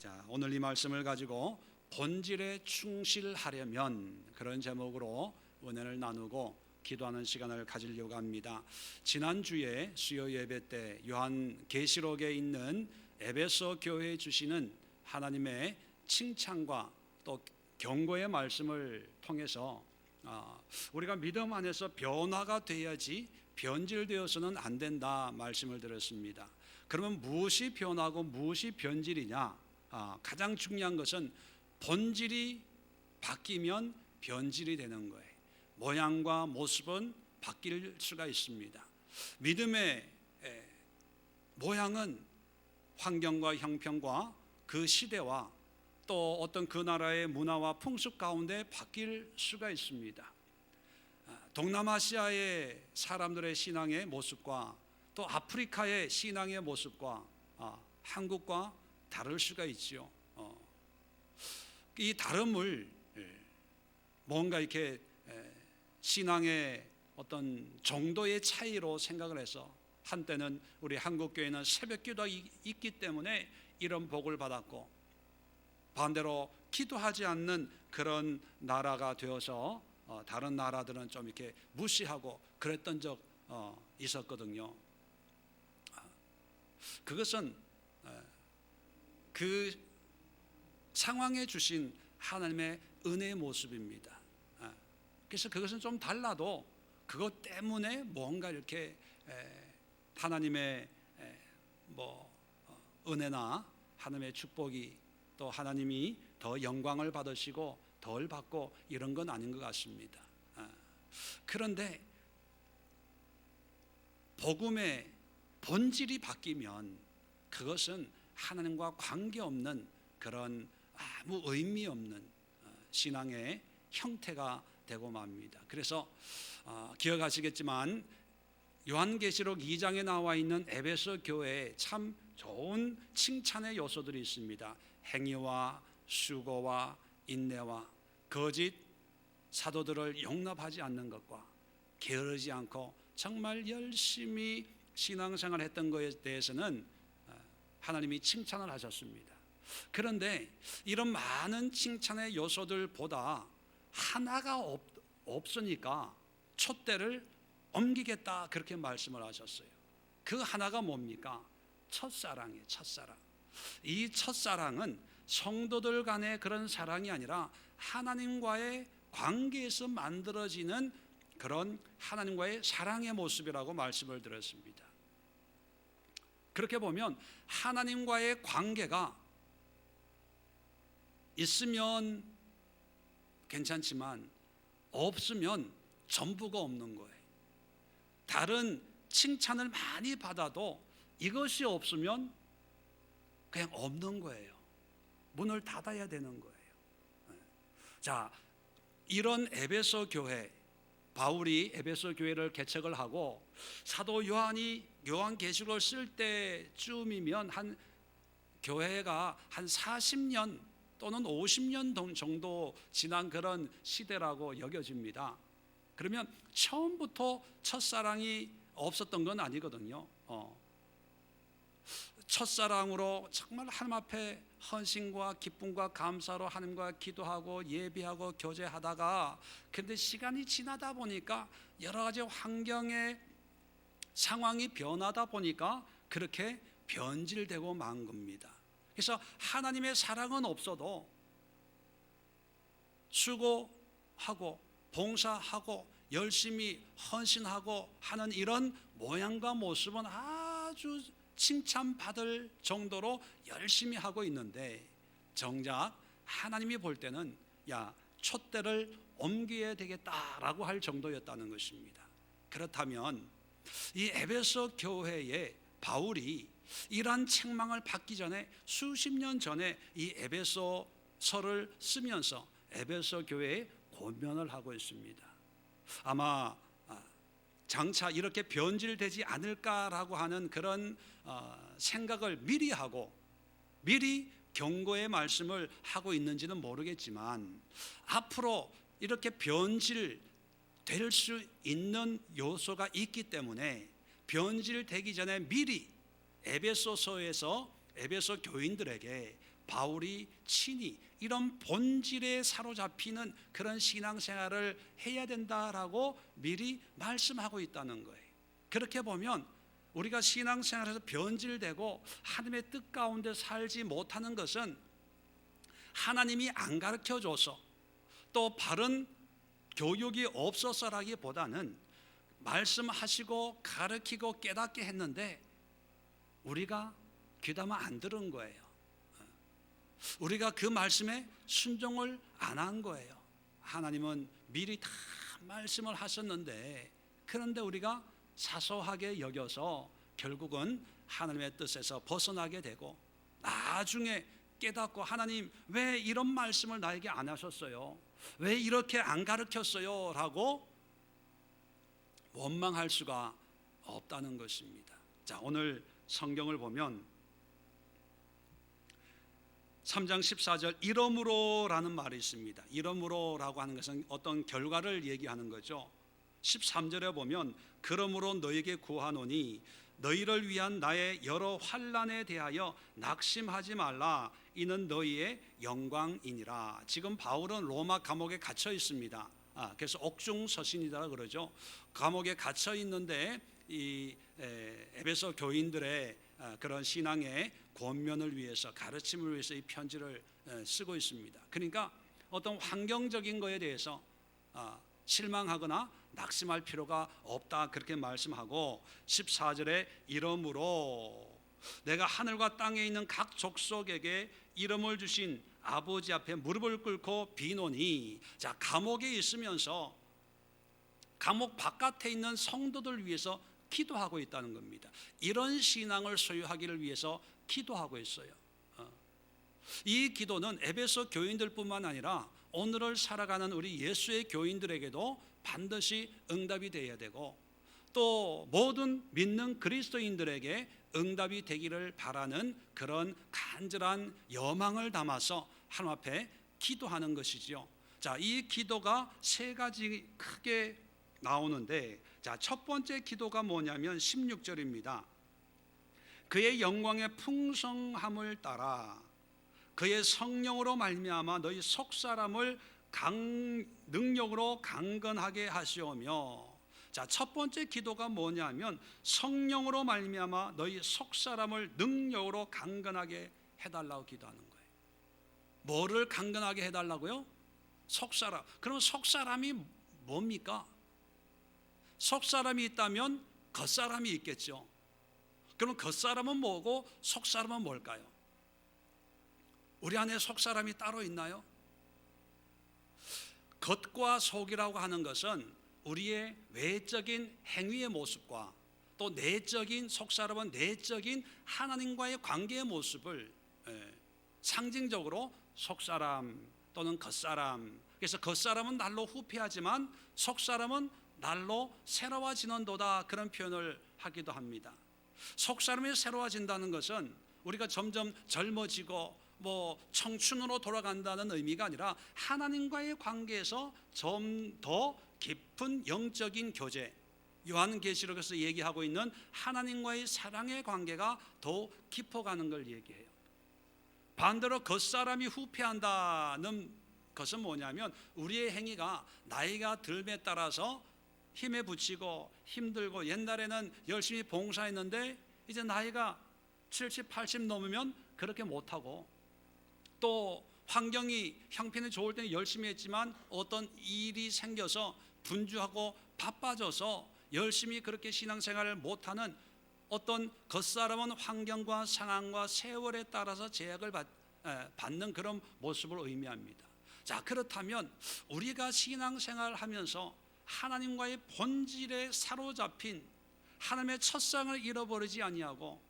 자, 오늘 이 말씀을 가지고 본질에 충실하려면, 그런 제목으로 은혜를 나누고 기도하는 시간을 가지려고 합니다. 지난주에 수요 예배 때 요한계시록에 있는 에베소 교회에 주시는 하나님의 칭찬과 또 경고의 말씀을 통해서 우리가 믿음 안에서 변화가 돼야지 변질되어서는 안 된다 말씀을 드렸습니다. 그러면 무엇이 변하고 무엇이 변질이냐? 가장 중요한 것은 본질이 바뀌면 변질이 되는 거예요. 모양과 모습은 바뀔 수가 있습니다. 믿음의 모양은 환경과 형편과 그 시대와 또 어떤 그 나라의 문화와 풍습 가운데 바뀔 수가 있습니다. 동남아시아의 사람들의 신앙의 모습과 또 아프리카의 신앙의 모습과 한국과 다를 수가 있죠. 이 다름을 뭔가 이렇게 신앙의 어떤 정도의 차이로 생각을 해서 한때는 우리 한국교회는 새벽기도가 있기 때문에 이런 복을 받았고, 반대로 기도하지 않는 그런 나라가 되어서 다른 나라들은 좀 이렇게 무시하고 그랬던 적 있었거든요. 그것은 그 상황에 주신 하나님의 은혜의 모습입니다. 그래서 그것은 좀 달라도 그것 때문에 뭔가 이렇게 하나님의 은혜나 하나님의 축복이 또 하나님이 더 영광을 받으시고 덜 받고 이런 건 아닌 것 같습니다. 그런데 복음의 본질이 바뀌면 그것은 하나님과 관계없는 그런 아무 의미 없는 신앙의 형태가 되고 맙니다. 그래서 기억하시겠지만 요한계시록 2장에 나와 있는 에베소 교회에 참 좋은 칭찬의 요소들이 있습니다. 행위와 수고와 인내와 거짓 사도들을 용납하지 않는 것과 게으르지 않고 정말 열심히 신앙생활 했던 것에 대해서는 하나님이 칭찬을 하셨습니다. 그런데 이런 많은 칭찬의 요소들보다 하나가 없으니까 촛대를 옮기겠다 그렇게 말씀을 하셨어요. 그 하나가 뭡니까? 첫사랑이에요. 첫사랑. 이 첫사랑은 성도들 간의 그런 사랑이 아니라 하나님과의 관계에서 만들어지는 그런 하나님과의 사랑의 모습이라고 말씀을 드렸습니다. 그렇게 보면 하나님과의 관계가 있으면 괜찮지만 없으면 전부가 없는 거예요. 다른 칭찬을 많이 받아도 이것이 없으면 그냥 없는 거예요. 문을 닫아야 되는 거예요. 자, 이런 에베소 교회, 바울이 에베소 교회를 개척을 하고 사도 요한이 요한계시록을 쓸 때쯤이면 한 교회가 한 40년 또는 50년 정도 지난 그런 시대라고 여겨집니다. 그러면 처음부터 첫사랑이 없었던 건 아니거든요. 첫사랑으로 정말 하나님 앞에 헌신과 기쁨과 감사로 하나님과 기도하고 예배하고 교제하다가, 근데 시간이 지나다 보니까 여러 가지 환경의 상황이 변하다 보니까 그렇게 변질되고 만 겁니다. 그래서 하나님의 사랑은 없어도 수고하고 봉사하고 열심히 헌신하고 하는 이런 모양과 모습은 아주 칭찬받을 정도로 열심히 하고 있는데, 정작 하나님이 볼 때는 야, 촛대를 옮겨야 되겠다라고 할 정도였다는 것입니다. 그렇다면 이 에베소 교회에 바울이 이러한 책망을 받기 전에 수십 년 전에 이 에베소서를 쓰면서 에베소 교회에 권면을 하고 있습니다. 아마 장차 이렇게 변질되지 않을까라고 하는 그런 생각을 미리 하고 미리 경고의 말씀을 하고 있는지는 모르겠지만, 앞으로 이렇게 변질될 수 있는 요소가 있기 때문에 변질되기 전에 미리 에베소서에서 에베소 교인들에게 바울이 친히 이런 본질에 사로잡히는 그런 신앙생활을 해야 된다라고 미리 말씀하고 있다는 거예요. 그렇게 보면 우리가 신앙생활에서 변질되고 하나님의 뜻 가운데 살지 못하는 것은 하나님이 안 가르쳐줘서 또 바른 교육이 없어서라기보다는 말씀하시고 가르치고 깨닫게 했는데 우리가 귀담아 안 들은 거예요. 우리가 그 말씀에 순종을 안 한 거예요. 하나님은 미리 다 말씀을 하셨는데 그런데 우리가 사소하게 여겨서 결국은 하나님의 뜻에서 벗어나게 되고 나중에 깨닫고 하나님 왜 이런 말씀을 나에게 안 하셨어요? 왜 이렇게 안 가르쳤어요? 라고 원망할 수가 없다는 것입니다. 자, 오늘 성경을 보면 3장 14절 이러므로라는 말이 있습니다. 이러므로라고 하는 것은 어떤 결과를 얘기하는 거죠. 13절에 보면 그러므로 너에게 구하노니 너희를 위한 나의 여러 환난에 대하여 낙심하지 말라. 이는 너희의 영광이니라. 지금 바울은 로마 감옥에 갇혀 있습니다. 그래서 옥중서신이다 그러죠. 감옥에 갇혀 있는데 이 에베소 교인들의 그런 신앙의 권면을 위해서 가르침을 위해서 이 편지를 쓰고 있습니다. 그러니까 어떤 환경적인 거에 대해서 실망하거나 낙심할 필요가 없다 그렇게 말씀하고 14절에 이러므로 내가 하늘과 땅에 있는 각 족속에게 이름을 주신 아버지 앞에 무릎을 꿇고 비노니, 자, 감옥에 있으면서 감옥 바깥에 있는 성도들 위해서 기도하고 있다는 겁니다. 이런 신앙을 소유하기를 위해서 기도하고 있어요. 이 기도는 에베소 교인들뿐만 아니라 오늘을 살아가는 우리 예수의 교인들에게도 반드시 응답이 되어야 되고 또 모든 믿는 그리스도인들에게 응답이 되기를 바라는 그런 간절한 여망을 담아서 하나님 앞에 기도하는 것이죠. 자, 이 기도가 세 가지 크게 나오는데, 자, 첫 번째 기도가 뭐냐면 16절입니다. 그의 영광의 풍성함을 따라 그의 성령으로 말미암아 너희 속사람을 능력으로 강건하게 하시오며. 자, 첫 번째 기도가 뭐냐면 성령으로 말미암아 너희 속사람을 능력으로 강건하게 해달라고 기도하는 거예요. 뭐를 강건하게 해달라고요? 속사람. 그럼 속사람이 뭡니까? 속사람이 있다면 겉사람이 있겠죠. 그럼 겉사람은 뭐고 속사람은 뭘까요? 우리 안에 속사람이 따로 있나요? 겉과 속이라고 하는 것은 우리의 외적인 행위의 모습과 또 내적인 속사람은 내적인 하나님과의 관계의 모습을 상징적으로 속사람 또는 겉사람, 그래서 겉사람은 날로 후패하지만 속사람은 날로 새로워지는도다 그런 표현을 하기도 합니다. 속사람이 새로워진다는 것은 우리가 점점 젊어지고 청춘으로 돌아간다는 의미가 아니라 하나님과의 관계에서 좀 더 깊은 영적인 교제, 요한계시록에서 얘기하고 있는 하나님과의 사랑의 관계가 더 깊어가는 걸 얘기해요. 반대로 겉사람이 후패한다는 것은 뭐냐면 우리의 행위가 나이가 듦에 따라서 힘에 부치고 힘들고, 옛날에는 열심히 봉사했는데 이제 나이가 70, 80 넘으면 그렇게 못하고, 또 환경이 형편이 좋을 때는 열심히 했지만 어떤 일이 생겨서 분주하고 바빠져서 열심히 그렇게 신앙생활을 못하는, 어떤 겉사람은 환경과 상황과 세월에 따라서 제약을 받는 그런 모습을 의미합니다. 자, 그렇다면 우리가 신앙생활을 하면서 하나님과의 본질에 사로잡힌 하나님의 첫상을 잃어버리지 아니하고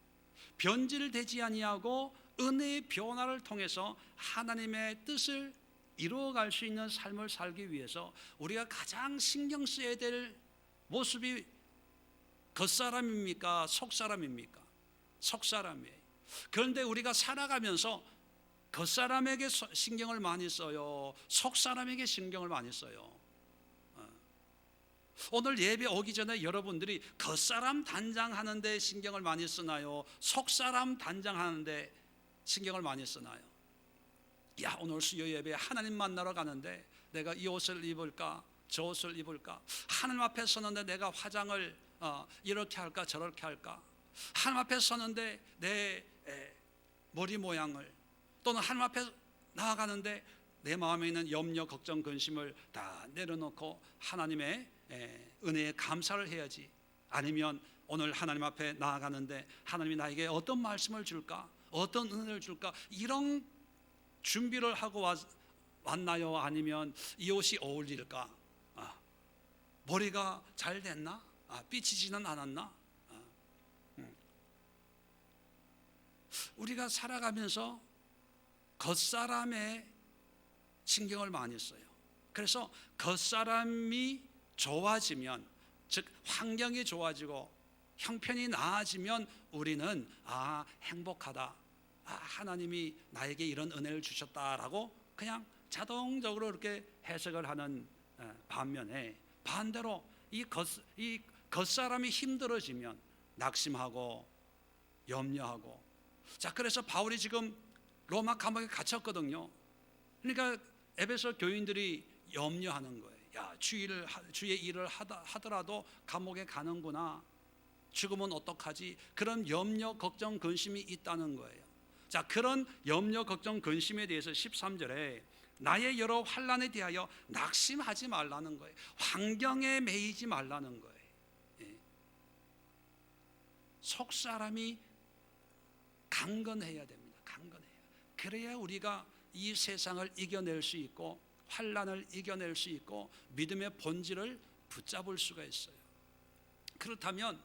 변질되지 아니하고 은혜의 변화를 통해서 하나님의 뜻을 이루어갈 수 있는 삶을 살기 위해서 우리가 가장 신경 써야 될 모습이 겉사람입니까? 속사람입니까? 속사람이에요. 그런데 우리가 살아가면서 겉사람에게 신경을 많이 써요? 속사람에게 신경을 많이 써요? 오늘 예배 오기 전에 여러분들이 겉사람 단장하는 데 신경을 많이 쓰나요? 속사람 단장하는 데 신경을 많이 쓰나요? 야, 오늘 수요 예배에 하나님 만나러 가는데 내가 이 옷을 입을까 저 옷을 입을까, 하나님 앞에 서는데 내가 화장을 이렇게 할까 저렇게 할까, 하나님 앞에 서는데 내 머리 모양을, 또는 하나님 앞에 나아가는데 내 마음에 있는 염려 걱정 근심을 다 내려놓고 하나님의 은혜에 감사를 해야지. 아니면 오늘 하나님 앞에 나아가는데 하나님이 나에게 어떤 말씀을 줄까, 어떤 은혜를 줄까, 이런 준비를 하고 왔나요? 아니면 이 옷이 어울릴까? 머리가 잘 됐나? 삐치지는 않았나? 우리가 살아가면서 겉사람에 신경을 많이 써요. 그래서 겉사람이 좋아지면, 즉 환경이 좋아지고 형편이 나아지면 우리는 행복하다, 하나님이 나에게 이런 은혜를 주셨다라고 그냥 자동적으로 이렇게 해석을 하는 반면에, 반대로 이 겉사람이 힘들어지면 낙심하고 염려하고. 자, 그래서 바울이 지금 로마 감옥에 갇혔거든요. 그러니까 에베소 교인들이 염려하는 거예요. 야, 주의 일을 하더라도 감옥에 가는구나, 죽으면 어떡하지, 그런 염려 걱정 근심이 있다는 거예요. 자, 그런 염려 걱정 근심에 대해서 13절에 나의 여러 환난에 대하여 낙심하지 말라는 거예요. 환경에 매이지 말라는 거예요. 속 사람이 강건해야 됩니다. 강건해야. 그래야 우리가 이 세상을 이겨낼 수 있고 환난을 이겨낼 수 있고 믿음의 본질을 붙잡을 수가 있어요. 그렇다면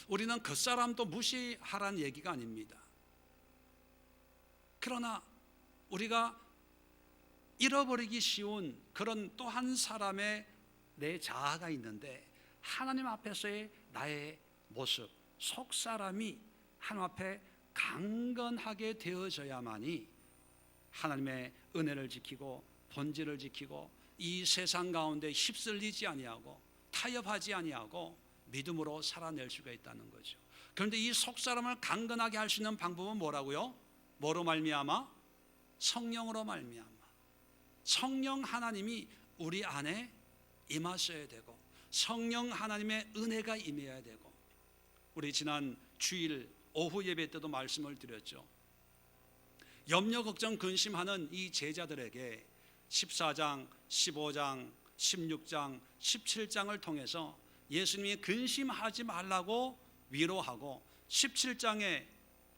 우리는 겉사람도 무시하라는 얘기가 아닙니다. 그러나 우리가 잃어버리기 쉬운 그런 또 한 사람의 내 자아가 있는데, 하나님 앞에서의 나의 모습, 속 사람이 하나님 앞에 강건하게 되어져야만이 하나님의 은혜를 지키고 본질을 지키고 이 세상 가운데 휩쓸리지 아니하고 타협하지 아니하고 믿음으로 살아낼 수가 있다는 거죠. 그런데 이 속 사람을 강건하게 할 수 있는 방법은 뭐라고요? 뭐로 말미암아? 성령으로 말미암아. 성령 하나님이 우리 안에 임하셔야 되고 성령 하나님의 은혜가 임해야 되고. 우리 지난 주일 오후 예배 때도 말씀을 드렸죠. 염려 걱정 근심하는 이 제자들에게 14장, 15장, 16장, 17장을 통해서 예수님이 근심하지 말라고 위로하고, 17장의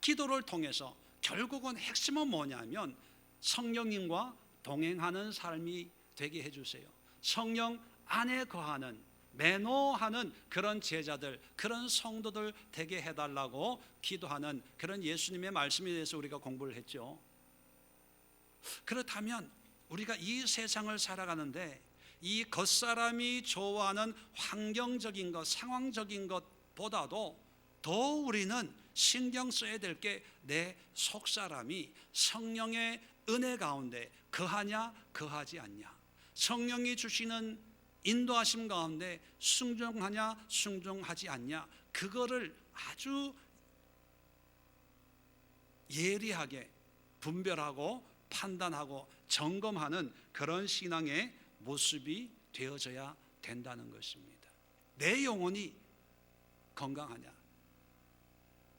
기도를 통해서 결국은 핵심은 뭐냐면 성령님과 동행하는 삶이 되게 해주세요. 성령 안에 거하는, 매노하는 그런 제자들, 그런 성도들 되게 해달라고 기도하는 그런 예수님의 말씀에 대해서 우리가 공부를 했죠. 그렇다면 우리가 이 세상을 살아가는데 이 겉사람이 좋아하는 환경적인 것, 상황적인 것보다도 더 우리는 신경 써야 될 게 내 속사람이 성령의 은혜 가운데 거하냐 거하지 않냐, 성령이 주시는 인도하심 가운데 순종하냐 순종하지 않냐, 그거를 아주 예리하게 분별하고 판단하고 점검하는 그런 신앙의 모습이 되어져야 된다는 것입니다. 내 영혼이 건강하냐,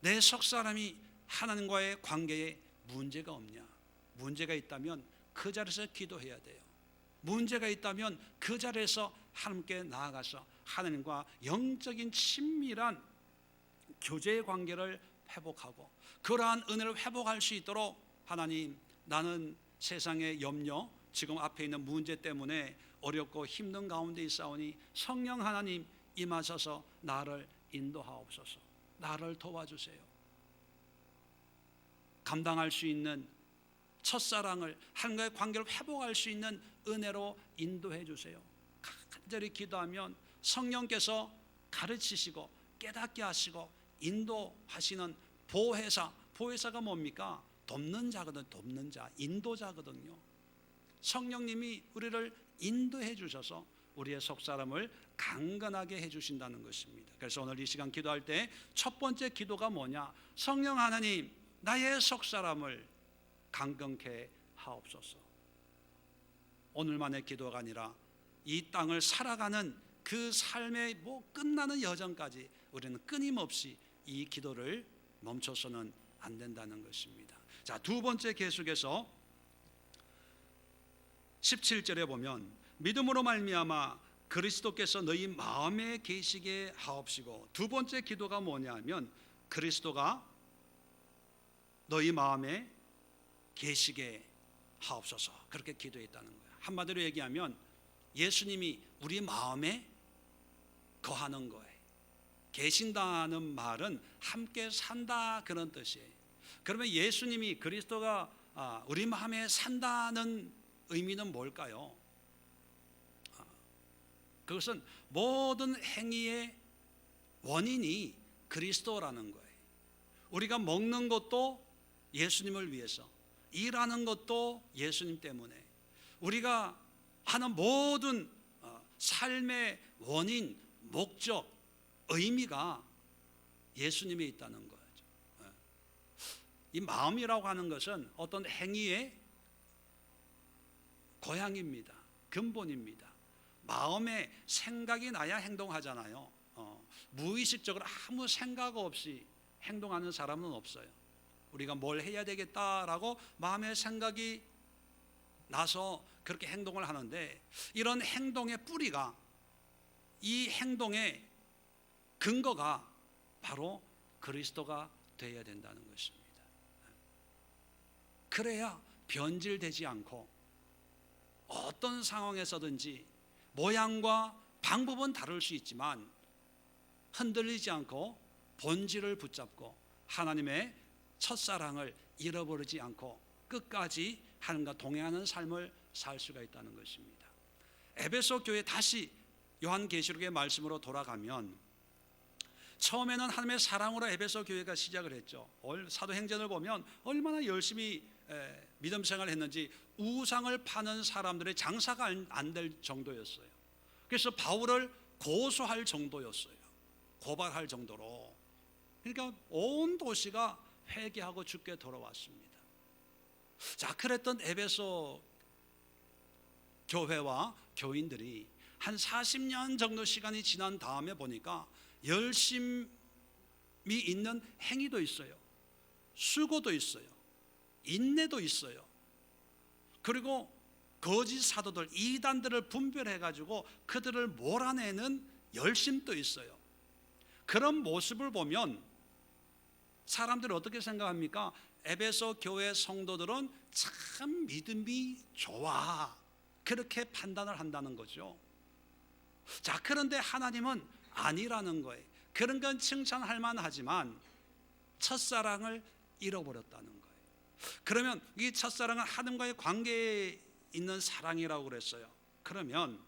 내 속사람이 하나님과의 관계에 문제가 없냐. 문제가 있다면 그 자리에서 기도해야 돼요. 문제가 있다면 그 자리에서 하나님께 나아가서 하나님과 영적인 친밀한 교제의 관계를 회복하고, 그러한 은혜를 회복할 수 있도록 하나님, 나는 세상의 염려, 지금 앞에 있는 문제 때문에 어렵고 힘든 가운데 있사오니 성령 하나님 임하셔서 나를 인도하옵소서, 나를 도와주세요. 감당할 수 있는 첫사랑을, 하나님과의 관계를 회복할 수 있는 은혜로 인도해 주세요. 간절히 기도하면 성령께서 가르치시고 깨닫게 하시고 인도하시는 보혜사가 뭡니까? 돕는 자거든. 돕는 자, 인도자거든요. 성령님이 우리를 인도해 주셔서 우리의 속사람을 강건하게 해주신다는 것입니다. 그래서 오늘 이 시간 기도할 때 첫 번째 기도가 뭐냐? 성령 하나님, 나의 속사람을 강건케 하옵소서. 오늘만의 기도가 아니라 이 땅을 살아가는 그 삶의 끝나는 여정까지 우리는 끊임없이 이 기도를 멈춰서는 안 된다는 것입니다. 자, 두 번째 계속해서 17절에 보면 믿음으로 말미암아 그리스도께서 너희 마음에 계시게 하옵시고, 두 번째 기도가 뭐냐면 그리스도가 너희 마음에 계시게 하옵소서, 그렇게 기도했다는 거예요. 한마디로 얘기하면 예수님이 우리 마음에 거하는 거예요. 계신다는 말은 함께 산다 그런 뜻이에요. 그러면 예수님이 그리스도가 우리 마음에 산다는 의미는 뭘까요? 그것은 모든 행위의 원인이 그리스도라는 거예요. 우리가 먹는 것도 예수님을 위해서, 일하는 것도 예수님 때문에, 우리가 하는 모든 삶의 원인, 목적, 의미가 예수님에 있다는 거죠. 이 마음이라고 하는 것은 어떤 행위의 고향입니다. 근본입니다. 마음에 생각이 나야 행동하잖아요. 무의식적으로 아무 생각 없이 행동하는 사람은 없어요. 우리가 뭘 해야 되겠다라고 마음에 생각이 나서 그렇게 행동을 하는데, 이런 행동의 뿌리가, 이 행동의 근거가 바로 그리스도가 되어야 된다는 것입니다. 그래야 변질되지 않고 어떤 상황에서든지 모양과 방법은 다를 수 있지만 흔들리지 않고 본질을 붙잡고 하나님의 첫사랑을 잃어버리지 않고 끝까지 하나님과 동행하는 삶을 살 수가 있다는 것입니다. 에베소 교회, 다시 요한계시록의 말씀으로 돌아가면 처음에는 하나님의 사랑으로 에베소 교회가 시작을 했죠. 사도행전을 보면 얼마나 열심히 믿음 생활을 했는지 우상을 파는 사람들의 장사가 안 될 정도였어요. 그래서 바울을 고소할 정도였어요. 고발할 정도로. 그러니까 온 도시가 회개하고 주께 돌아왔습니다. 자, 그랬던 에베소 교회와 교인들이 한 40년 정도 시간이 지난 다음에 보니까 열심이 있는 행위도 있어요. 수고도 있어요. 인내도 있어요. 그리고 거짓 사도들, 이단들을 분별해가지고 그들을 몰아내는 열심도 있어요. 그런 모습을 보면 사람들이 어떻게 생각합니까? 에베소 교회 성도들은 참 믿음이 좋아, 그렇게 판단을 한다는 거죠. 자, 그런데 하나님은 아니라는 거예요. 그런 건 칭찬할 만하지만 첫사랑을 잃어버렸다는 거예요. 그러면 이 첫사랑은 하나님과의 관계에 있는 사랑이라고 그랬어요. 그러면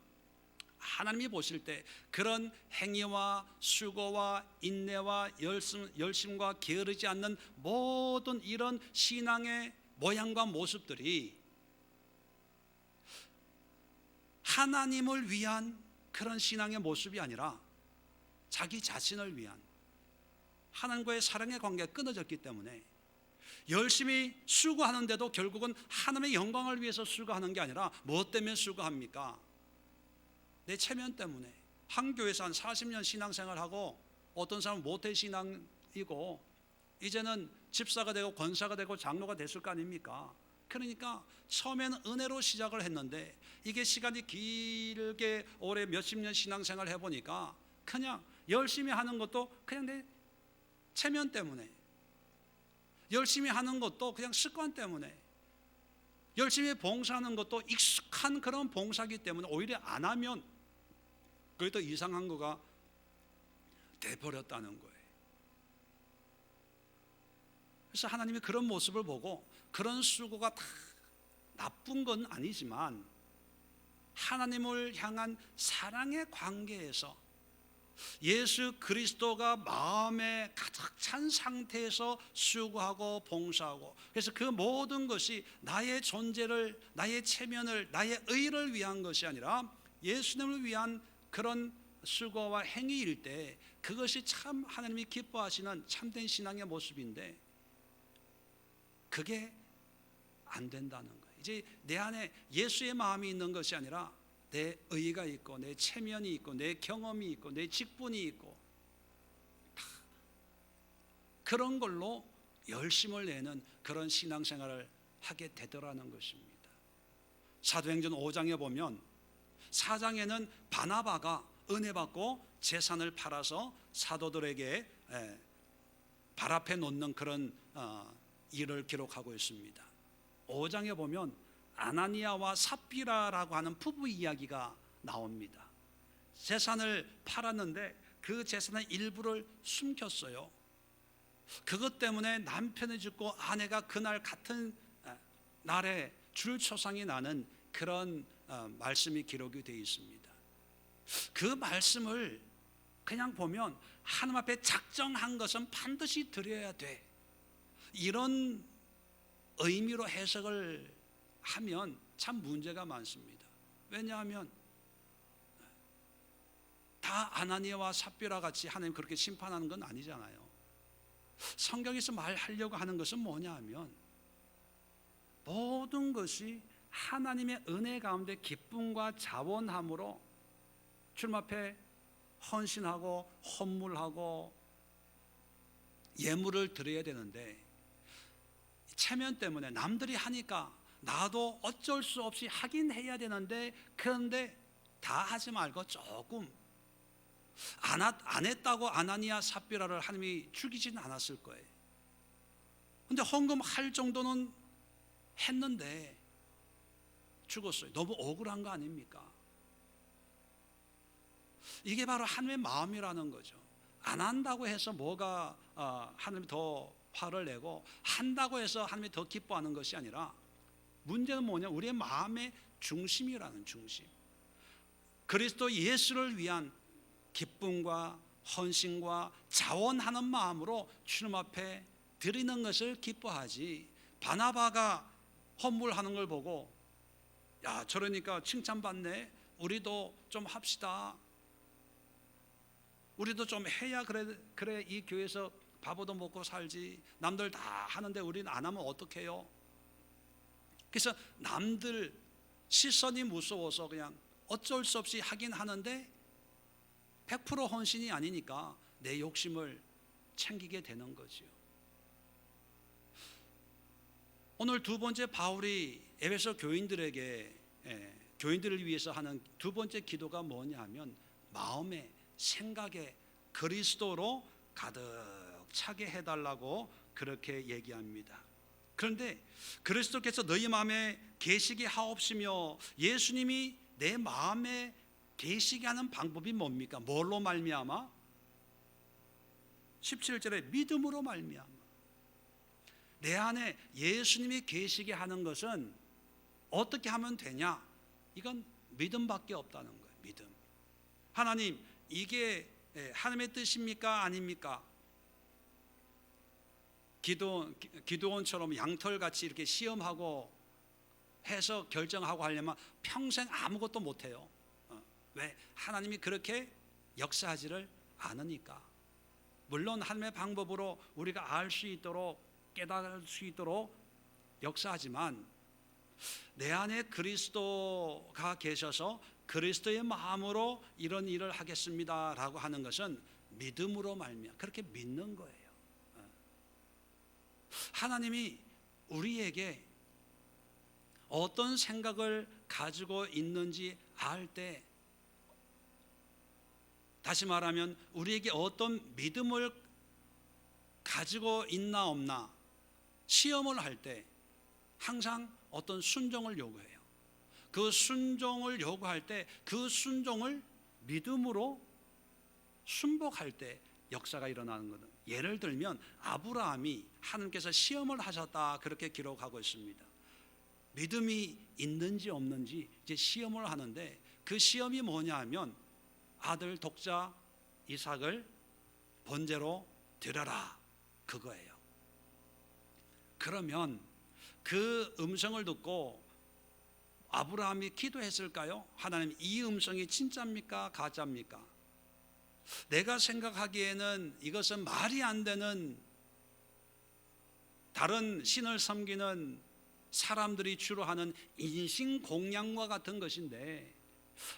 하나님이 보실 때 그런 행위와 수고와 인내와 열심과 게으르지 않는 모든 이런 신앙의 모양과 모습들이 하나님을 위한 그런 신앙의 모습이 아니라 자기 자신을 위한, 하나님과의 사랑의 관계가 끊어졌기 때문에 열심히 수고하는데도 결국은 하나님의 영광을 위해서 수고하는 게 아니라 무엇 때문에 수고합니까? 내 체면 때문에. 한 교회에서 한 40년 신앙생활하고 어떤 사람은 모태신앙이고 이제는 집사가 되고 권사가 되고 장로가 됐을 거 아닙니까? 그러니까 처음에는 은혜로 시작을 했는데 이게 시간이 길게 오래 몇십 년 신앙생활 해보니까 그냥 열심히 하는 것도 그냥 내 체면 때문에, 열심히 하는 것도 그냥 습관 때문에, 열심히 봉사하는 것도 익숙한 그런 봉사기 때문에 오히려 안 하면 그게 더 이상한 거가 돼버렸다는 거예요. 그래서 하나님이 그런 모습을 보고 그런 수고가 다 나쁜 건 아니지만 하나님을 향한 사랑의 관계에서 예수 그리스도가 마음에 가득 찬 상태에서 수고하고 봉사하고, 그래서 그 모든 것이 나의 존재를, 나의 체면을, 나의 의를 위한 것이 아니라 예수님을 위한 그런 수고와 행위일 때 그것이 참 하나님이 기뻐하시는 참된 신앙의 모습인데 그게 안 된다는 거예요. 이제 내 안에 예수의 마음이 있는 것이 아니라 내 의가 있고 내 체면이 있고 내 경험이 있고 내 직분이 있고 그런 걸로 열심을 내는 그런 신앙생활을 하게 되더라는 것입니다. 사도행전 5장에 보면 4장에는 바나바가 은혜 받고 재산을 팔아서 사도들에게 발 앞에 놓는 그런 일을 기록하고 있습니다. 5장에 보면 아나니아와 삽비라라고 하는 부부 이야기가 나옵니다. 재산을 팔았는데 그 재산의 일부를 숨겼어요. 그것 때문에 남편이 죽고 아내가 그날 같은 날에 줄초상이 나는 그런 말씀이 기록이 되어 있습니다. 그 말씀을 그냥 보면 하나님 앞에 작정한 것은 반드시 드려야 돼, 이런 의미로 해석을 하면 참 문제가 많습니다. 왜냐하면 다 아나니아와 삽비라 같이 하나님 그렇게 심판하는 건 아니잖아요. 성경에서 말하려고 하는 것은 뭐냐 하면 모든 것이 하나님의 은혜 가운데 기쁨과 자원함으로 주님 앞에 헌신하고 헌물하고 예물을 드려야 되는데, 체면 때문에 남들이 하니까 나도 어쩔 수 없이 하긴 해야 되는데, 그런데 다 하지 말고 조금 안 했다고 아나니아 삽비라를 하나님이 죽이지는 않았을 거예요. 근데 헌금할 정도는 했는데 죽었어요. 너무 억울한 거 아닙니까? 이게 바로 하나님의 마음이라는 거죠. 안 한다고 해서 뭐가 하나님이 더 화를 내고, 한다고 해서 하나님이 더 기뻐하는 것이 아니라, 문제는 뭐냐, 우리의 마음의 중심이라는 중심. 그리스도 예수를 위한 기쁨과 헌신과 자원하는 마음으로 주님 앞에 드리는 것을 기뻐하지, 바나바가 헌물하는 걸 보고 야 저러니까 칭찬받네, 우리도 좀 합시다, 우리도 좀 해야 그래 이 교회에서 밥도 먹고 살지, 남들 다 하는데 우리는 안 하면 어떡해요? 그래서 남들 시선이 무서워서 그냥 어쩔 수 없이 하긴 하는데 100% 헌신이 아니니까 내 욕심을 챙기게 되는 거죠. 오늘 두 번째 바울이 에베소 교인들에게 교인들을 위해서 하는 두 번째 기도가 뭐냐 하면 마음의 생각에 그리스도로 가득 차게 해달라고 그렇게 얘기합니다. 그런데 그리스도께서 너희 마음에 계시게 하옵시며, 예수님이 내 마음에 계시게 하는 방법이 뭡니까? 뭘로 말미암아? 17절에 믿음으로 말미암아. 내 안에 예수님이 계시게 하는 것은 어떻게 하면 되냐? 이건 믿음밖에 없다는 거예요. 믿음. 하나님, 이게 하나님의 뜻입니까? 아닙니까? 기도원처럼 양털같이 이렇게 시험하고 해서 결정하고 하려면 평생 아무것도 못해요. 왜? 하나님이 그렇게 역사하지를 않으니까. 물론 하나님의 방법으로 우리가 알 수 있도록, 깨달을 수 있도록 역사하지만, 내 안에 그리스도가 계셔서 그리스도의 마음으로 이런 일을 하겠습니다 라고 하는 것은 믿음으로 말미암아 그렇게 믿는 거예요. 하나님이 우리에게 어떤 생각을 가지고 있는지 알 때, 다시 말하면 우리에게 어떤 믿음을 가지고 있나 없나 시험을 할 때 항상 어떤 순종을 요구해요. 그 순종을 요구할 때 그 순종을 믿음으로 순복할 때 역사가 일어나는 거든. 예를 들면 아브라함이 하나님께서 시험을 하셨다 그렇게 기록하고 있습니다. 믿음이 있는지 없는지 이제 시험을 하는데, 그 시험이 뭐냐 하면 아들 독자 이삭을 번제로 드려라, 그거예요. 그러면 그 음성을 듣고 아브라함이 기도했을까요? 하나님, 이 음성이 진짜입니까? 가짜입니까? 내가 생각하기에는 이것은 말이 안 되는, 다른 신을 섬기는 사람들이 주로 하는 인신공양과 같은 것인데,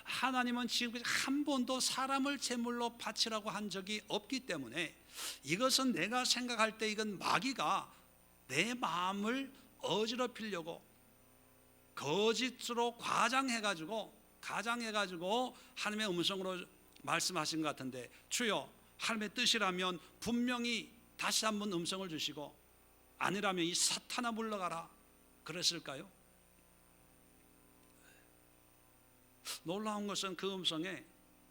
하나님은 지금 한 번도 사람을 제물로 바치라고 한 적이 없기 때문에 이것은 내가 생각할 때 이건 마귀가 내 마음을 어지럽히려고 거짓으로 가장해가지고 하나님의 음성으로 말씀하신 것 같은데, 주여 하나님의 뜻이라면 분명히 다시 한번 음성을 주시고 아니라면 이 사탄아 물러가라 그랬을까요? 놀라운 것은 그 음성에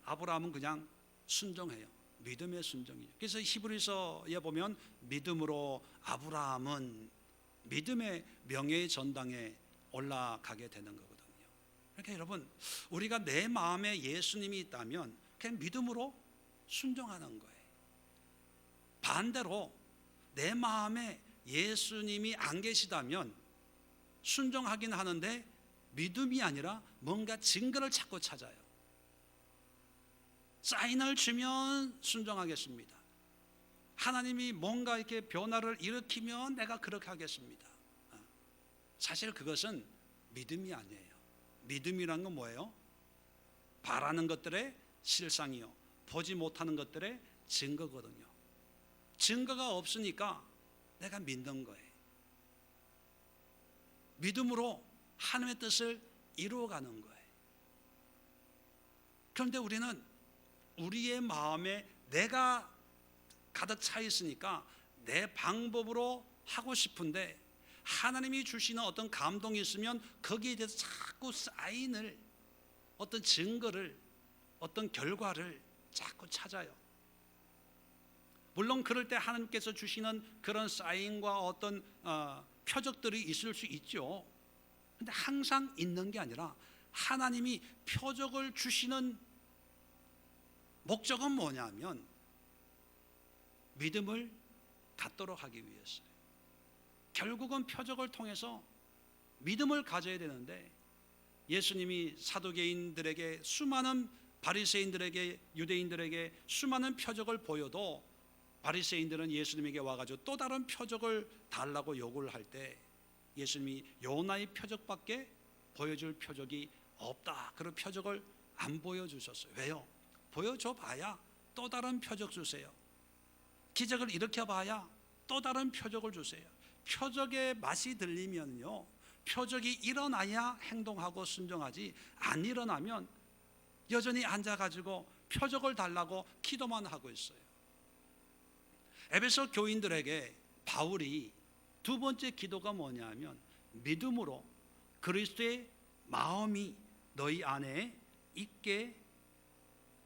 아브라함은 그냥 순종해요. 믿음의 순종이죠. 그래서 히브리서에 보면 믿음으로 아브라함은 믿음의 명예의 전당에 올라가게 되는 거거든요. 그러니까 여러분, 우리가 내 마음에 예수님이 있다면 그냥 믿음으로 순종하는 거예요. 반대로 내 마음에 예수님이 안 계시다면 순종하긴 하는데 믿음이 아니라 뭔가 증거를 자꾸 찾아요. 사인을 주면 순종하겠습니다. 하나님이 뭔가 이렇게 변화를 일으키면 내가 그렇게 하겠습니다. 사실 그것은 믿음이 아니에요. 믿음이란 건 뭐예요? 바라는 것들의 실상이요, 보지 못하는 것들의 증거거든요. 증거가 없으니까 내가 믿는 거예요. 믿음으로 하나님의 뜻을 이루어가는 거예요. 그런데 우리는 우리의 마음에 내가 가득 차 있으니까 내 방법으로 하고 싶은데, 하나님이 주시는 어떤 감동이 있으면 거기에 대해서 자꾸 사인을, 어떤 증거를, 어떤 결과를 자꾸 찾아요. 물론 그럴 때 하나님께서 주시는 그런 사인과 어떤 표적들이 있을 수 있죠. 근데 항상 있는 게 아니라 하나님이 표적을 주시는 목적은 뭐냐면 믿음을 갖도록 하기 위해서요. 결국은 표적을 통해서 믿음을 가져야 되는데, 예수님이 사두개인들에게, 수많은 바리새인들에게, 유대인들에게 수많은 표적을 보여도 바리새인들은 예수님에게 와가지고 또 다른 표적을 달라고 요구를 할 때 예수님이 요나의 표적밖에 보여줄 표적이 없다, 그런 표적을 안 보여주셨어요. 왜요? 보여줘 봐야 또 다른 표적 주세요. 기적을 일으켜 봐야 또 다른 표적을 주세요. 표적의 맛이 들리면요, 표적이 일어나야 행동하고 순종하지, 안 일어나면 여전히 앉아가지고 표적을 달라고 기도만 하고 있어요. 에베소 교인들에게 바울이 두 번째 기도가 뭐냐면 믿음으로 그리스도의 마음이 너희 안에 있게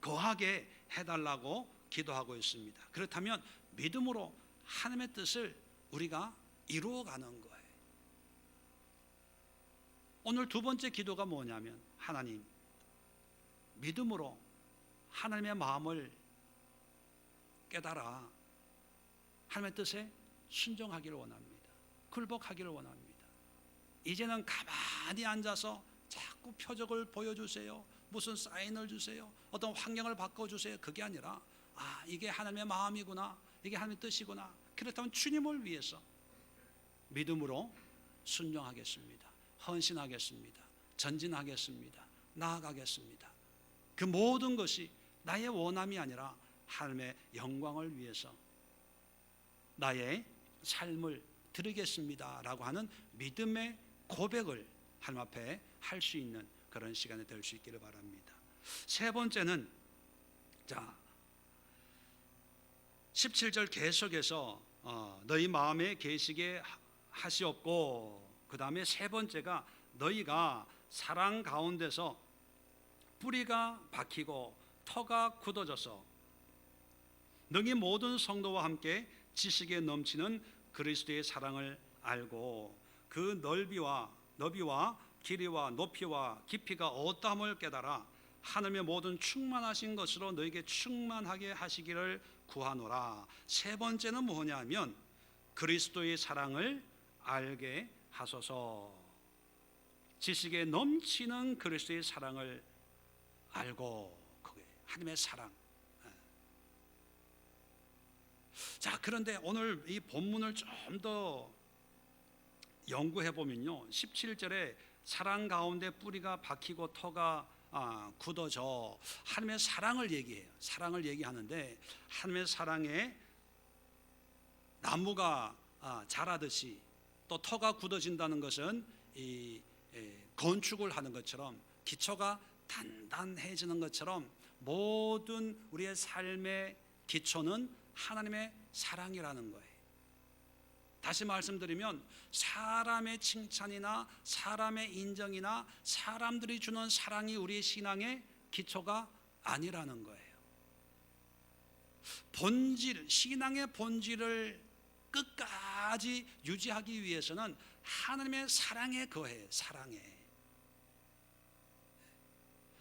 거하게 해달라고 기도하고 있습니다. 그렇다면 믿음으로 하나님의 뜻을 우리가 이루어가는 거예요. 오늘 두 번째 기도가 뭐냐면, 하나님, 믿음으로 하나님의 마음을 깨달아 하나님의 뜻에 순종하기를 원합니다. 굴복하기를 원합니다. 이제는 가만히 앉아서 자꾸 표적을 보여주세요, 무슨 사인을 주세요, 어떤 환경을 바꿔주세요, 그게 아니라 이게 하나님의 마음이구나, 이게 하나님의 뜻이구나. 그렇다면 주님을 위해서 믿음으로 순종하겠습니다, 헌신하겠습니다, 전진하겠습니다, 나아가겠습니다. 그 모든 것이 나의 원함이 아니라 하나님의 영광을 위해서 나의 삶을 드리겠습니다 라고 하는 믿음의 고백을 하나님 앞에 할 수 있는 그런 시간이 될 수 있기를 바랍니다. 세 번째는, 17절 계속해서 너희 마음에 계시게 하시옵고, 그 다음에 세 번째가 너희가 사랑 가운데서 뿌리가 박히고 터가 굳어져서 너희 모든 성도와 함께 지식에 넘치는 그리스도의 사랑을 알고 그 너비와 길이와 높이와 깊이가 어떠함을 깨달아 하나님의 모든 충만하신 것으로 너에게 충만하게 하시기를 구하노라. 세 번째는 뭐냐면 그리스도의 사랑을 알게 하소서. 지식에 넘치는 그리스도의 사랑을 알고, 그게 하나님의 사랑. 자, 그런데 오늘 이 본문을 좀 더 연구해 보면요, 17절에 사랑 가운데 뿌리가 박히고 터가 굳어져, 하나님의 사랑을 얘기해요. 사랑을 얘기하는데, 하나님의 사랑에 나무가 자라듯이 또 터가 굳어진다는 것은 이 건축을 하는 것처럼, 기초가 단단해지는 것처럼 모든 우리의 삶의 기초는 하나님의 사랑이라는 거예요. 다시 말씀드리면, 사람의 칭찬이나 사람의 인정이나 사람들이 주는 사랑이 우리의 신앙의 기초가 아니라는 거예요. 본질, 신앙의 본질을 끝까지 유지하기 위해서는 하나님의 사랑에 거해요. 사랑에.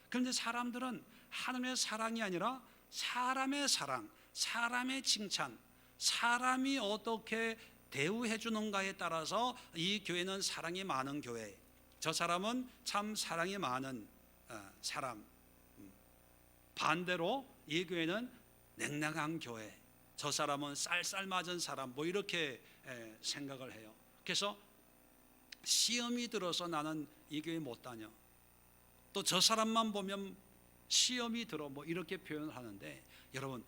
그런데 사람들은 하나님의 사랑이 아니라 사람의 사랑, 사람의 칭찬, 사람이 어떻게 대우해 주는가에 따라서 이 교회는 사랑이 많은 교회, 저 사람은 참 사랑이 많은 사람, 반대로 이 교회는 냉랭한 교회, 저 사람은 쌀쌀맞은 사람, 뭐 이렇게 생각을 해요. 그래서 시험이 들어서 나는 이 교회 못 다녀, 또 저 사람만 보면 시험이 들어, 뭐 이렇게 표현을 하는데, 여러분,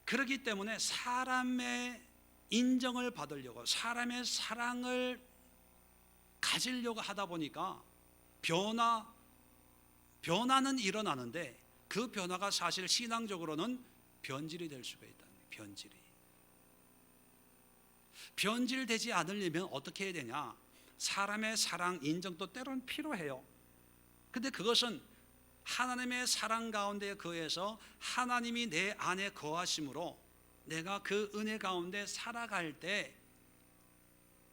그렇기 때문에 사람의 인정을 받으려고, 사람의 사랑을 가지려고 하다 보니까 변화는 일어나는데, 그 변화가 사실 신앙적으로는 변질이 될 수가 있다. 변질되지 않으려면 어떻게 해야 되냐? 사람의 사랑, 인정도 때로는 필요해요. 근데 그것은 하나님의 사랑 가운데 거해서 하나님이 내 안에 거하심으로 내가 그 은혜 가운데 살아갈 때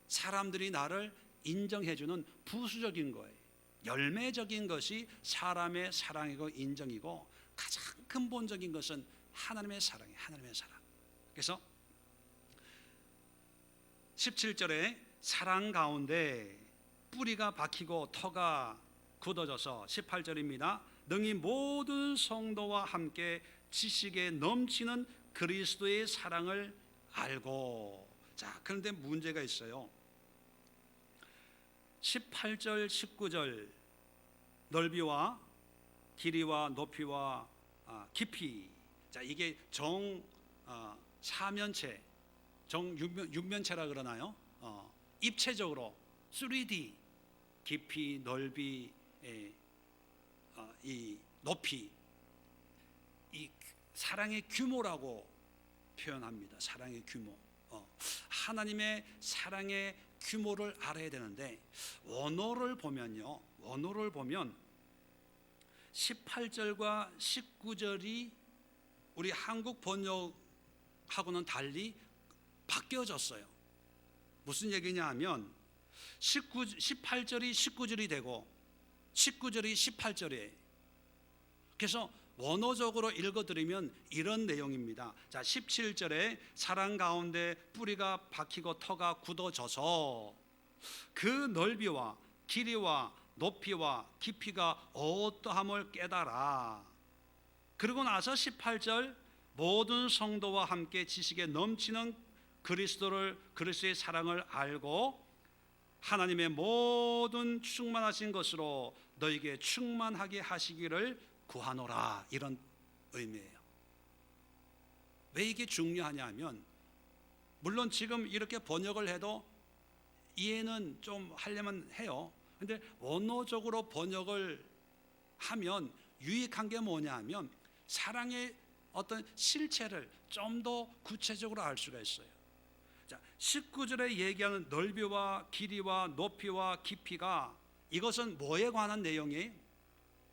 사람들이 나를 인정해주는 부수적인 거예요. 열매적인 것이 사람의 사랑이고 인정이고, 가장 근본적인 것은 하나님의 사랑이에요. 하나님의 사랑. 그래서 17절에 사랑 가운데 뿌리가 박히고 터가 굳어져서, 18절입니다. 능히 모든 성도와 함께 지식에 넘치는 그리스도의 사랑을 알고. 자, 그런데 문제가 있어요. 18절 19절 넓이와 길이와 높이와 깊이, 자, 이게 정 사면체, 정 육면체라 그러나요? 입체적으로 3D, 깊이, 넓이, 이 높이, 이 사랑의 규모라고 표현합니다. 사랑의 규모. 하나님의 사랑의 규모를 알아야 되는데, 원어를 보면 18절과 19절이 우리 한국 번역하고는 달리 바뀌어졌어요. 무슨 얘기냐 하면, 18절이 19절이 되고 19절이 18절이에요. 그래서 원어적으로 읽어드리면 이런 내용입니다. 자, 17절에 사랑 가운데 뿌리가 박히고 터가 굳어져서 그 넓이와 길이와 높이와 깊이가 어떠함을 깨달아. 그리고 나서 18절, 모든 성도와 함께 지식에 넘치는 그리스도의 사랑을 알고 하나님의 모든 충만하신 것으로 너에게 충만하게 하시기를 구하노라, 이런 의미예요. 왜 이게 중요하냐 하면, 물론 지금 이렇게 번역을 해도 이해는 좀 하려면 해요. 근데 원어적으로 번역을 하면 유익한 게 뭐냐 하면, 사랑의 어떤 실체를 좀 더 구체적으로 알 수가 있어요. 자, 19절에 얘기하는 넓이와 길이와 높이와 깊이가, 이것은 뭐에 관한 내용이에요?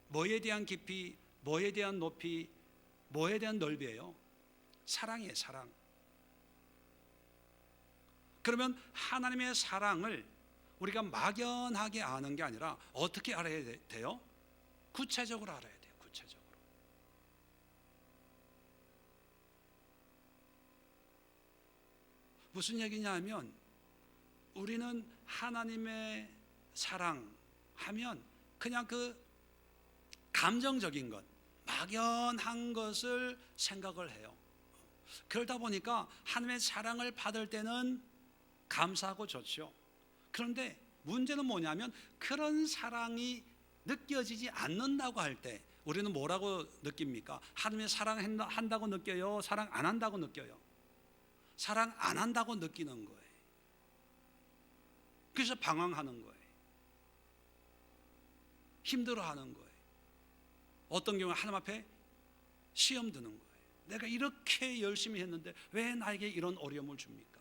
뭐에 대한 깊이, 뭐에 대한 높이, 뭐에 대한 넓이에요? 사랑이에요. 사랑. 그러면 하나님의 사랑을 우리가 막연하게 아는 게 아니라 어떻게 알아야 돼요? 구체적으로 알아야 돼요. 구체적으로. 무슨 얘기냐 하면, 우리는 하나님의 사랑 하면 그냥 그 감정적인 것, 막연한 것을 생각을 해요. 그러다 보니까 하나님의 사랑을 받을 때는 감사하고 좋죠. 그런데 문제는 뭐냐면 그런 사랑이 느껴지지 않는다고 할 때 우리는 뭐라고 느낍니까? 하나님의 사랑한다고 느껴요? 사랑 안 한다고 느껴요? 사랑 안 한다고 느끼는 거예요. 그래서 방황하는 거예요. 힘들어하는 거예요. 어떤 경우는 하나님 앞에 시험 드는 거예요. 내가 이렇게 열심히 했는데 왜 나에게 이런 어려움을 줍니까?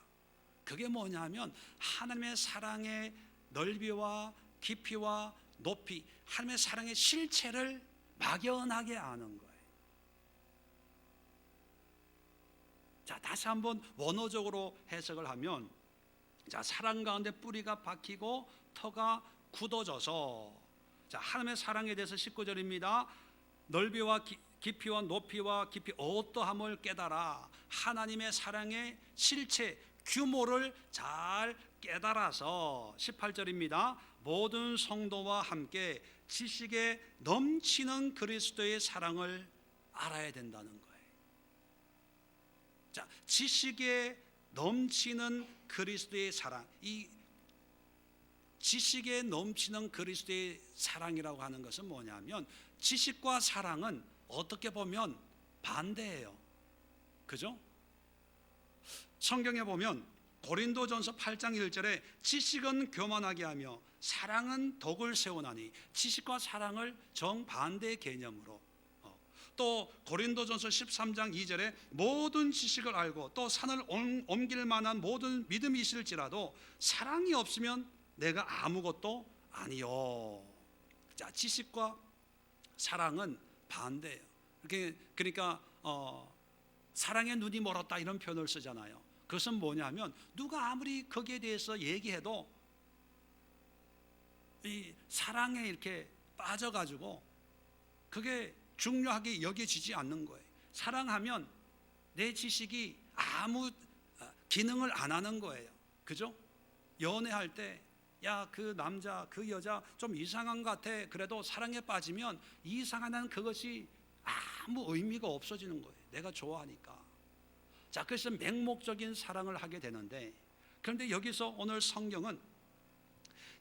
그게 뭐냐면 하나님의 사랑의 넓이와 깊이와 높이, 하나님의 사랑의 실체를 막연하게 아는 거예요. 자, 다시 한번 원어적으로 해석을 하면, 자, 사랑 가운데 뿌리가 박히고 터가 굳어져서, 자, 하나님의 사랑에 대해서 19절입니다. 넓이와 깊이와 높이와 깊이 어떠함을 깨달아 하나님의 사랑의 실체 규모를 잘 깨달아서 18절입니다. 모든 성도와 함께 지식에 넘치는 그리스도의 사랑을 알아야 된다는 거예요. 자, 지식에 넘치는 그리스도의 사랑, 이 지식에 넘치는 그리스도의 사랑이라고 하는 것은 뭐냐면 지식과 사랑은 어떻게 보면 반대예요. 그죠? 성경에 보면 고린도전서 8장 1절에 지식은 교만하게 하며 사랑은 덕을 세우나니, 지식과 사랑을 정반대의 개념으로, 또 고린도전서 13장 2절에 모든 지식을 알고 또 산을 옮길 만한 모든 믿음이 있을지라도 사랑이 없으면 내가 아무것도 아니요. 자, 지식과 사랑은 반대예요. 그러니까 사랑의 눈이 멀었다 이런 표현을 쓰잖아요. 그것은 뭐냐면 누가 아무리 거기에 대해서 얘기해도 이 사랑에 이렇게 빠져가지고 그게 중요하게 여겨지지 않는 거예요. 사랑하면 내 지식이 아무 기능을 안 하는 거예요. 그죠? 연애할 때 야, 그 남자, 그 여자 좀 이상한 것 같아. 그래도 사랑에 빠지면 이상한 그것이 아무 의미가 없어지는 거예요. 내가 좋아하니까. 자, 그래서 맹목적인 사랑을 하게 되는데, 그런데 여기서 오늘 성경은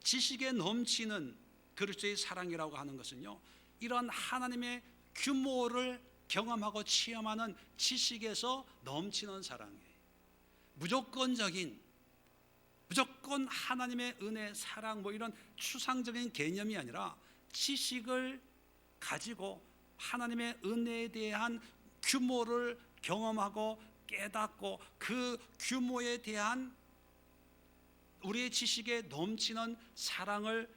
지식에 넘치는 그리스도의 사랑이라고 하는 것은요, 이런 하나님의 규모를 경험하고 체험하는 지식에서 넘치는 사랑이에요. 무조건 하나님의 은혜, 사랑 뭐 이런 추상적인 개념이 아니라 지식을 가지고 하나님의 은혜에 대한 규모를 경험하고 깨닫고 그 규모에 대한 우리의 지식에 넘치는 사랑을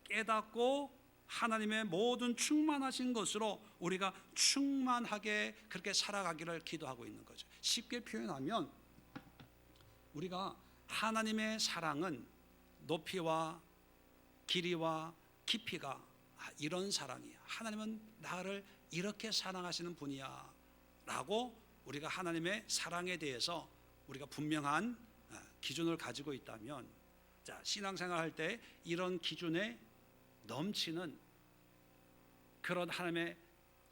깨닫고 하나님의 모든 충만하신 것으로 우리가 충만하게 그렇게 살아가기를 기도하고 있는 거죠. 쉽게 표현하면 우리가 하나님의 사랑은 높이와 길이와 깊이가 이런 사랑이야. 하나님은 나를 이렇게 사랑하시는 분이야 라고 우리가 하나님의 사랑에 대해서 우리가 분명한 기준을 가지고 있다면, 자, 신앙생활 할 때 이런 기준에 넘치는 그런 하나님의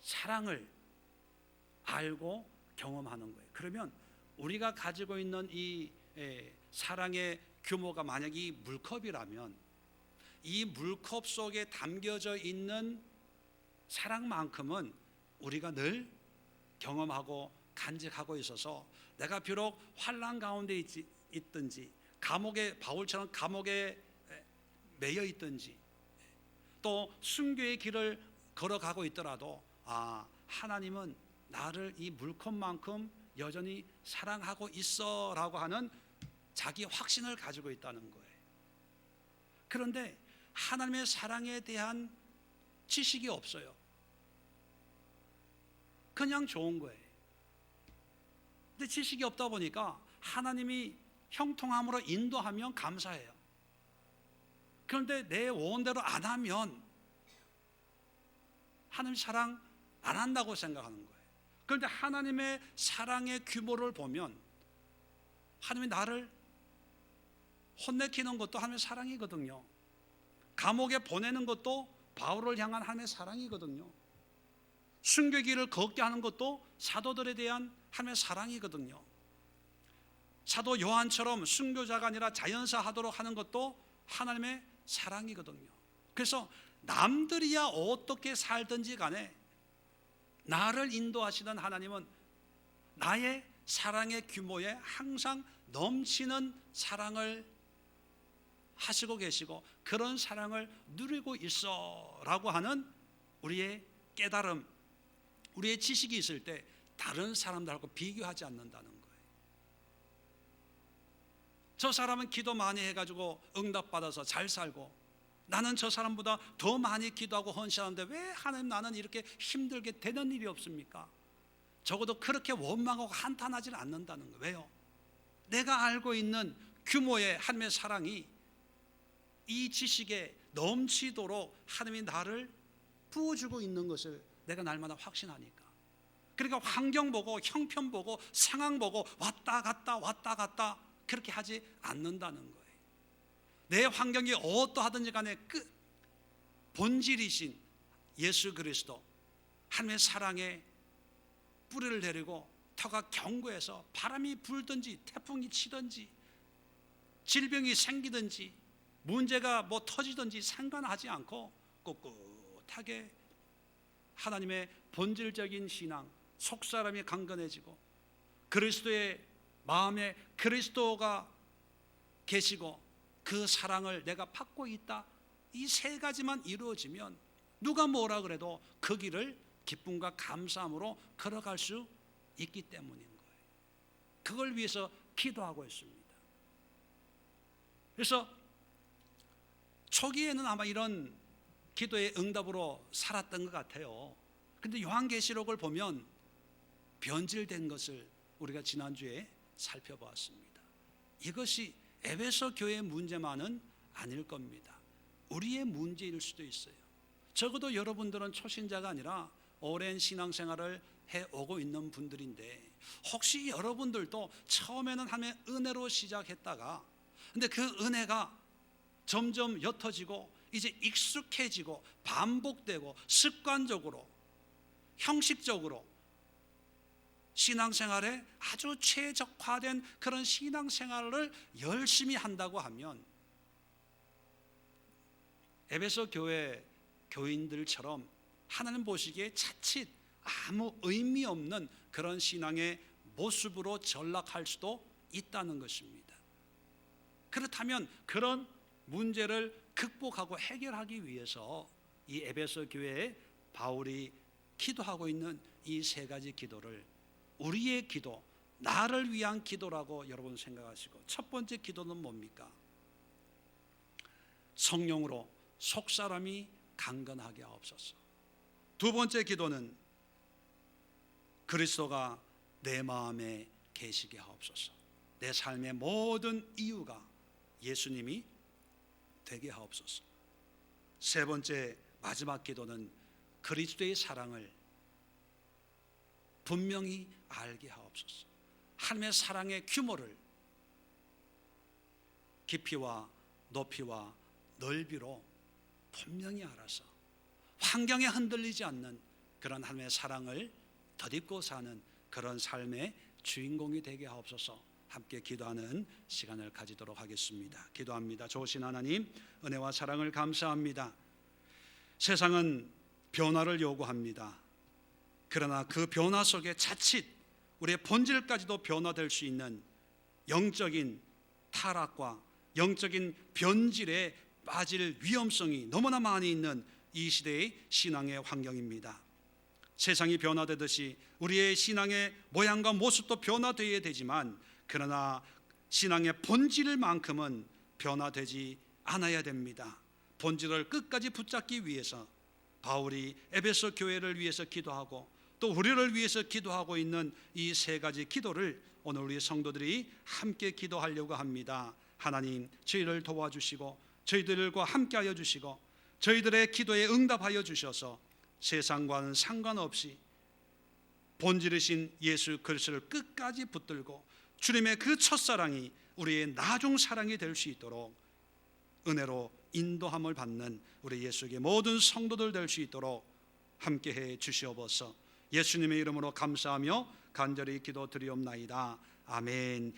사랑을 알고 경험하는 거예요. 그러면 우리가 가지고 있는 이 사랑의 규모가 만약 이 물컵이라면 이 물컵 속에 담겨져 있는 사랑만큼은 우리가 늘 경험하고 간직하고 있어서, 내가 비록 환난 가운데 있든지 감옥에, 바울처럼 감옥에 매여 있든지 또 순교의 길을 걸어가고 있더라도 하나님은 나를 이 물컵만큼 여전히 사랑하고 있어 라고 하는 자기 확신을 가지고 있다는 거예요. 그런데 하나님의 사랑에 대한 지식이 없어요. 그냥 좋은 거예요. 근데 지식이 없다 보니까 하나님이 형통함으로 인도하면 감사해요. 그런데 내 원대로 안 하면 하나님 사랑 안 한다고 생각하는 거예요. 그런데 하나님의 사랑의 규모를 보면 하나님이 나를 혼내키는 것도 하나님의 사랑이거든요. 감옥에 보내는 것도 바울을 향한 하나님의 사랑이거든요. 순교길을 걷게 하는 것도 사도들에 대한 하나님의 사랑이거든요. 사도 요한처럼 순교자가 아니라 자연사 하도록 하는 것도 하나님의 사랑이거든요. 그래서 남들이야 어떻게 살든지 간에 나를 인도하시는 하나님은 나의 사랑의 규모에 항상 넘치는 사랑을 하시고 계시고 그런 사랑을 누리고 있어 라고 하는 우리의 깨달음, 우리의 지식이 있을 때 다른 사람들하고 비교하지 않는다는 거예요. 저 사람은 기도 많이 해가지고 응답받아서 잘 살고 나는 저 사람보다 더 많이 기도하고 헌신하는데 왜 하나님 나는 이렇게 힘들게 되는 일이 없습니까? 적어도 그렇게 원망하고 한탄하지는 않는다는 거예요. 왜요? 내가 알고 있는 규모의 하나님의 사랑이 이 지식에 넘치도록 하나님이 나를 부어주고 있는 것을 내가 날마다 확신하니까. 그러니까 환경 보고 형편 보고 상황 보고 왔다 갔다 그렇게 하지 않는다는 거예요. 내 환경이 어떠하든지 간에 그 본질이신 예수 그리스도 하나님의 사랑에 뿌리를 내리고 터가 견고해서 바람이 불든지 태풍이 치든지 질병이 생기든지 문제가 뭐 터지든지 상관하지 않고 꿋꿋하게 하나님의 본질적인 신앙, 속사람이 강건해지고 그리스도의 마음에 그리스도가 계시고 그 사랑을 내가 받고 있다, 이 세 가지만 이루어지면 누가 뭐라 그래도 그 길을 기쁨과 감사함으로 걸어갈 수 있기 때문인 거예요. 그걸 위해서 기도하고 있습니다. 그래서 초기에는 아마 이런 기도의 응답으로 살았던 것 같아요. 그런데 요한계시록을 보면 변질된 것을 우리가 지난주에 살펴보았습니다. 이것이 에베소 교회의 문제만은 아닐 겁니다. 우리의 문제일 수도 있어요. 적어도 여러분들은 초신자가 아니라 오랜 신앙생활을 해오고 있는 분들인데 혹시 여러분들도 처음에는 하나님의 은혜로 시작했다가 근데 그 은혜가 점점 옅어지고 이제 익숙해지고 반복되고 습관적으로 형식적으로 신앙생활에 아주 최적화된 그런 신앙생활을 열심히 한다고 하면 에베소 교회 교인들처럼 하나님 보시기에 자칫 아무 의미 없는 그런 신앙의 모습으로 전락할 수도 있다는 것입니다. 그렇다면 그런 문제를 극복하고 해결하기 위해서 이 에베소 교회에 바울이 기도하고 있는 이 세 가지 기도를 우리의 기도, 나를 위한 기도라고 여러분 생각하시고, 첫 번째 기도는 뭡니까? 성령으로 속사람이 강건하게 하옵소서. 두 번째 기도는 그리스도가 내 마음에 계시게 하옵소서. 내 삶의 모든 이유가 예수님이 되게 하옵소서. 세 번째 마지막 기도는 그리스도의 사랑을 분명히 알게 하옵소서. 하나님의 사랑의 규모를 깊이와 높이와 넓이로 분명히 알아서 환경에 흔들리지 않는 그런 하나님의 사랑을 덧입고 사는 그런 삶의 주인공이 되게 하옵소서. 함께 기도하는 시간을 가지도록 하겠습니다. 기도합니다. 좋으신 하나님, 은혜와 사랑을 감사합니다. 세상은 변화를 요구합니다. 그러나 그 변화 속에 자칫 우리의 본질까지도 변화될 수 있는 영적인 타락과 영적인 변질에 빠질 위험성이 너무나 많이 있는 이 시대의 신앙의 환경입니다. 세상이 변화되듯이 우리의 신앙의 모양과 모습도 변화되어야 되지만 그러나 신앙의 본질만큼은 변화되지 않아야 됩니다. 본질을 끝까지 붙잡기 위해서 바울이 에베소 교회를 위해서 기도하고 또 우리를 위해서 기도하고 있는 이 세 가지 기도를 오늘 우리 성도들이 함께 기도하려고 합니다. 하나님, 저희를 도와주시고 저희들과 함께하여 주시고 저희들의 기도에 응답하여 주셔서 세상과는 상관없이 본질이신 예수 그리스도를 끝까지 붙들고 주님의 그 첫사랑이 우리의 나중 사랑이 될 수 있도록 은혜로 인도함을 받는 우리 예수의 모든 성도들 될 수 있도록 함께해 주시옵소서. 예수님의 이름으로 감사하며 간절히 기도드리옵나이다. 아멘.